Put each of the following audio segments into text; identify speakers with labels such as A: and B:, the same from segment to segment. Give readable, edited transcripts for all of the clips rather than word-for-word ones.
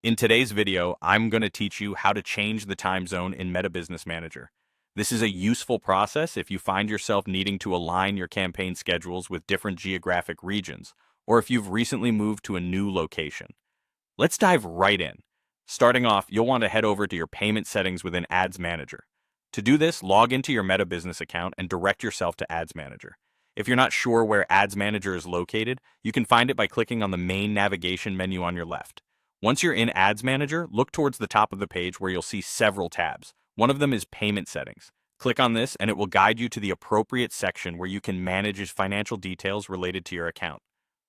A: In today's video, I'm going to teach you how to change the time zone in Meta Business Manager. This is a useful process if you find yourself needing to align your campaign schedules with different geographic regions, or if you've recently moved to a new location. Let's dive right in. Starting off, you'll want to head over to your payment settings within Ads Manager. To do this, log into your Meta Business account and direct yourself to Ads Manager. If you're not sure where Ads Manager is located, you can find it by clicking on the main navigation menu on your left. Once you're in Ads Manager, look towards the top of the page where you'll see several tabs. One of them is Payment Settings. Click on this and it will guide you to the appropriate section where you can manage financial details related to your account.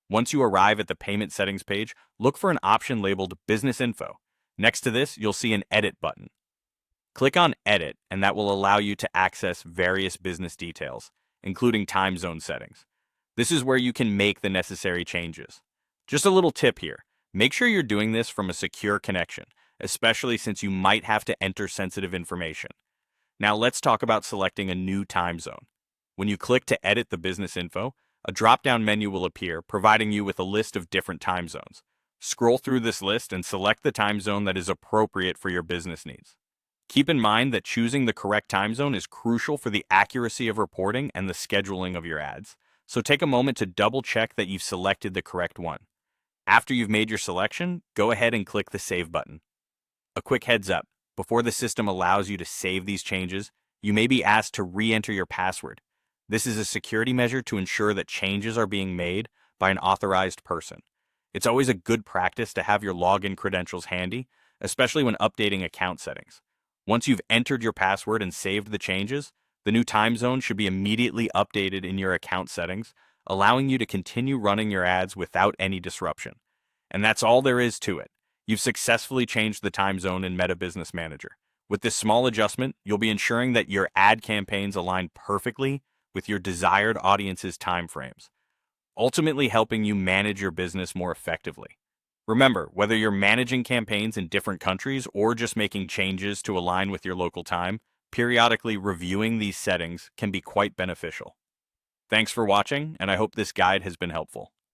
A: Once you arrive at the Payment Settings page, look for an option labeled Business Info. Next to this, you'll see an Edit button. Click on Edit and that will allow you to access various business details, including time zone settings. This is where you can make the necessary changes. Just a little tip here. Make sure you're doing this from a secure connection, especially since you might have to enter sensitive information. Now let's talk about selecting a new time zone. When you click to edit the business info, a drop-down menu will appear, providing you with a list of different time zones. Scroll through this list and select the time zone that is appropriate for your business needs. Keep in mind that choosing the correct time zone is crucial for the accuracy of reporting and the scheduling of your ads, so take a moment to double-check that you've selected the correct one. After you've made your selection, go ahead and click the Save button. A quick heads up, before the system allows you to save these changes, you may be asked to re-enter your password. This is a security measure to ensure that changes are being made by an authorized person. It's always a good practice to have your login credentials handy, especially when updating account settings. Once you've entered your password and saved the changes, the new time zone should be immediately updated in your account settings, allowing you to continue running your ads without any disruption. And that's all there is to it. You've successfully changed the time zone in Meta Business Manager. With this small adjustment, you'll be ensuring that your ad campaigns align perfectly with your desired audience's timeframes, ultimately helping you manage your business more effectively. Remember, whether you're managing campaigns in different countries or just making changes to align with your local time, periodically reviewing these settings can be quite beneficial. Thanks for watching, and I hope this guide has been helpful.